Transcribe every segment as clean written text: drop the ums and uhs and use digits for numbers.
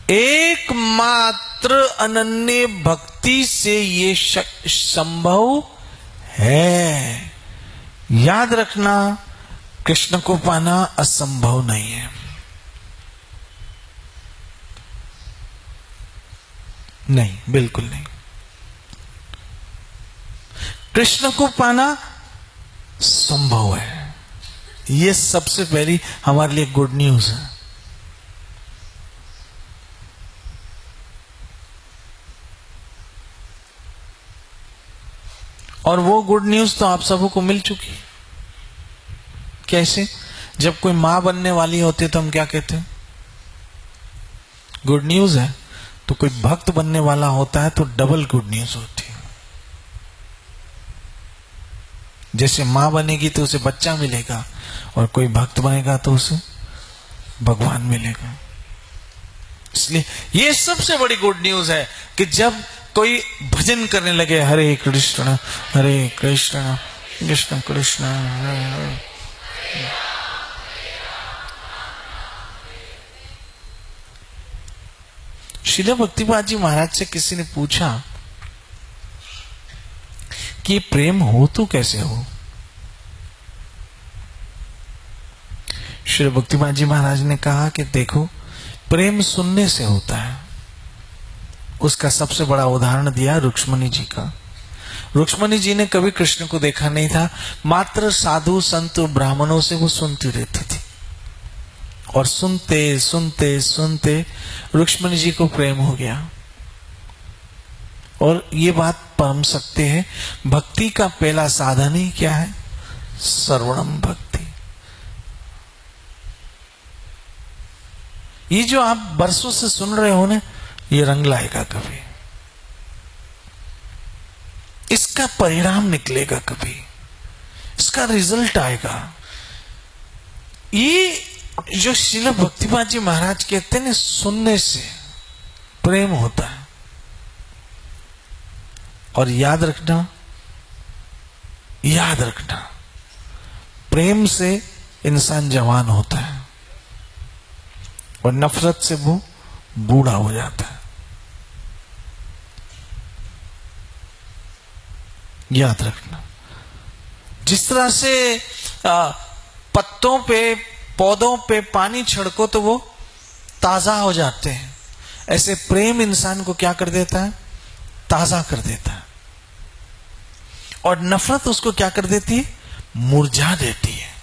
एकमात्र अनन्य भक्ति से ये संभव है। याद रखना, कृष्ण को पाना असंभव नहीं है। नहीं, बिल्कुल नहीं। कृष्ण को पाना संभव है। यह सबसे पहली हमारे लिए गुड न्यूज है। और वो गुड न्यूज तो आप सबको मिल चुकी। कैसे? जब कोई मां बनने वाली होती है तो हम क्या कहते हैं? गुड न्यूज है। तो कोई भक्त बनने वाला होता है तो डबल गुड न्यूज होती है। जैसे मां बनेगी तो उसे बच्चा मिलेगा, और कोई भक्त बनेगा तो उसे भगवान मिलेगा। इसलिए ये सबसे बड़ी गुड न्यूज है कि जब कोई भजन करने लगे, हरे कृष्ण कृष्ण कृष्ण हरे हरे, श्रील भक्तिपाद जी महाराज से किसी ने पूछा कि प्रेम हो तो कैसे हो? श्री भक्तिपाद जी महाराज ने कहा कि देखो, प्रेम सुनने से होता है। उसका सबसे बड़ा उदाहरण दिया रुक्मणी जी का। रुक्मणी जी ने कभी कृष्ण को देखा नहीं था, मात्र साधु संत ब्राह्मणों से वो सुनती रहती थी, और सुनते सुनते सुनते रुक्मणी जी को प्रेम हो गया। और ये बात परम सत्य है, भक्ति का पहला साधन ही क्या है? श्रवणम भक्ति। ये जो आप बरसों से सुन रहे हो ना, ये रंग लाएगा कभी, इसका परिणाम निकलेगा कभी, इसका रिजल्ट आएगा। ये जो श्रील भक्तिपाद जी महाराज कहते हैं ना, सुनने से प्रेम होता है। और याद रखना, प्रेम से इंसान जवान होता है, और नफरत से वो बूढ़ा हो जाता है। याद रखना, जिस तरह से पत्तों पे, पौधों पे पानी छिड़को तो वो ताजा हो जाते हैं, ऐसे प्रेम इंसान को क्या कर देता है? ताजा कर देता है। और नफरत उसको क्या कर देती है? मुरझा देती है।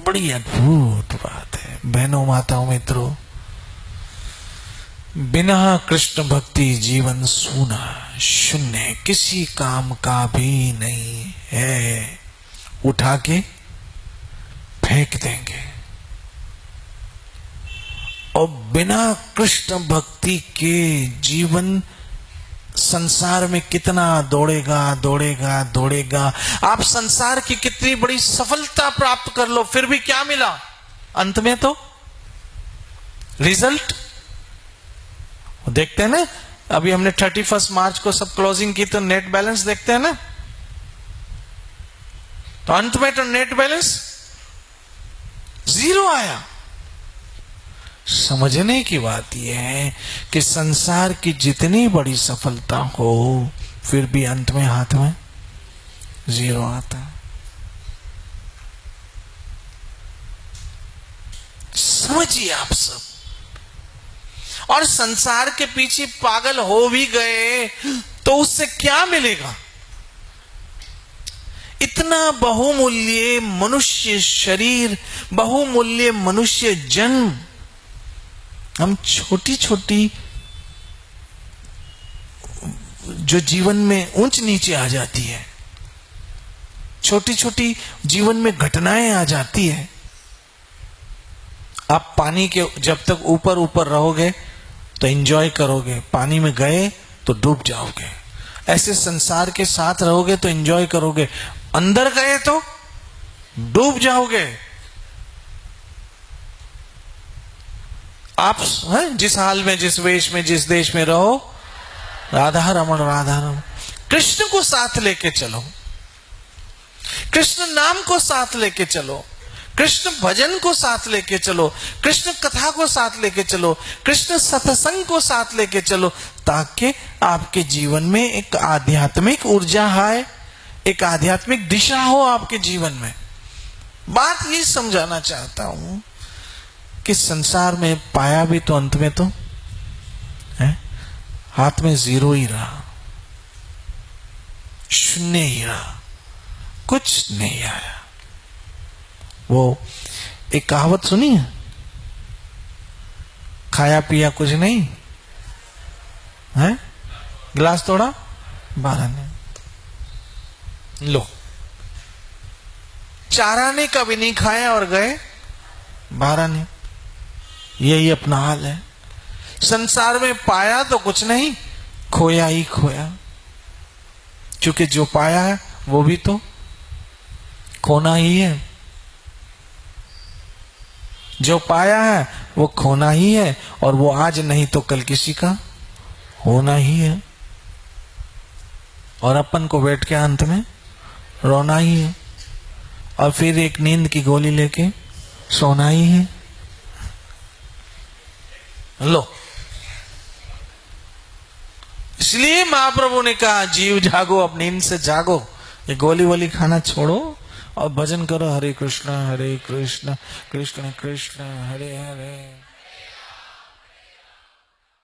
बड़ी अद्भुत बात है बहनों, माताओं, मित्रों। बिना कृष्ण भक्ति जीवन सूना, शून्य, किसी काम का भी नहीं है। उठा के फेंक देंगे। और बिना कृष्ण भक्ति के जीवन संसार में कितना दौड़ेगा दौड़ेगा दौड़ेगा। आप संसार की कितनी बड़ी सफलता प्राप्त कर लो, फिर भी क्या मिला अंत में? तो रिजल्ट देखते हैं ना। अभी हमने 31 मार्च को सब क्लोजिंग की, तो नेट बैलेंस देखते हैं ना, तो अंत में तो नेट बैलेंस 0 आया। समझने की बात यह है कि संसार की जितनी बड़ी सफलता हो, फिर भी अंत में हाथ में 0 आता। समझिए आप सब। और संसार के पीछे पागल हो भी गए तो उससे क्या मिलेगा? इतना बहुमूल्य मनुष्य शरीर, बहुमूल्य मनुष्य जन्म, हम छोटी छोटी जो जीवन में ऊंच नीचे आ जाती है, छोटी छोटी जीवन में घटनाएं आ जाती है। आप पानी के जब तक ऊपर ऊपर रहोगे तो एंजॉय करोगे, पानी में गए तो डूब जाओगे। ऐसे संसार के साथ रहोगे तो एंजॉय करोगे, अंदर गए तो डूब जाओगे। आप जिस हाल में, जिस वेश में, जिस देश में रहो, राधा रमण राधा रमण, कृष्ण को साथ लेके चलो, कृष्ण नाम को साथ लेके चलो, कृष्ण भजन को साथ लेके चलो, कृष्ण कथा को साथ लेके चलो, कृष्ण सत्संग को साथ लेके चलो, ताकि आपके जीवन में एक आध्यात्मिक ऊर्जा आए, एक आध्यात्मिक दिशा हो आपके जीवन में। बात ये समझाना चाहता हूं कि संसार में पाया भी तो अंत में तो है, हाथ में जीरो ही रहा, शून्य ही रहा, कुछ नहीं आया। वो एक कहावत सुनी है, खाया पिया कुछ नहीं है, गिलास तोड़ा 12 ने। लो, 4 आने का भी नहीं खाया और गए 12 ने। यही अपना हाल है। संसार में पाया तो कुछ नहीं, खोया ही खोया। क्योंकि जो पाया है वो भी तो खोना ही है, जो पाया है वो खोना ही है, और वो आज नहीं तो कल किसी का होना ही है। और अपन को बैठ के अंत में रोना ही है, और फिर एक नींद की गोली लेके सोना ही है। लो, इसलिए महाप्रभु ने कहा जीव जागो, अब नींद से जागो, ये गोली वोली खाना छोड़ो और भजन करो। हरे कृष्ण कृष्ण कृष्ण हरे हरे।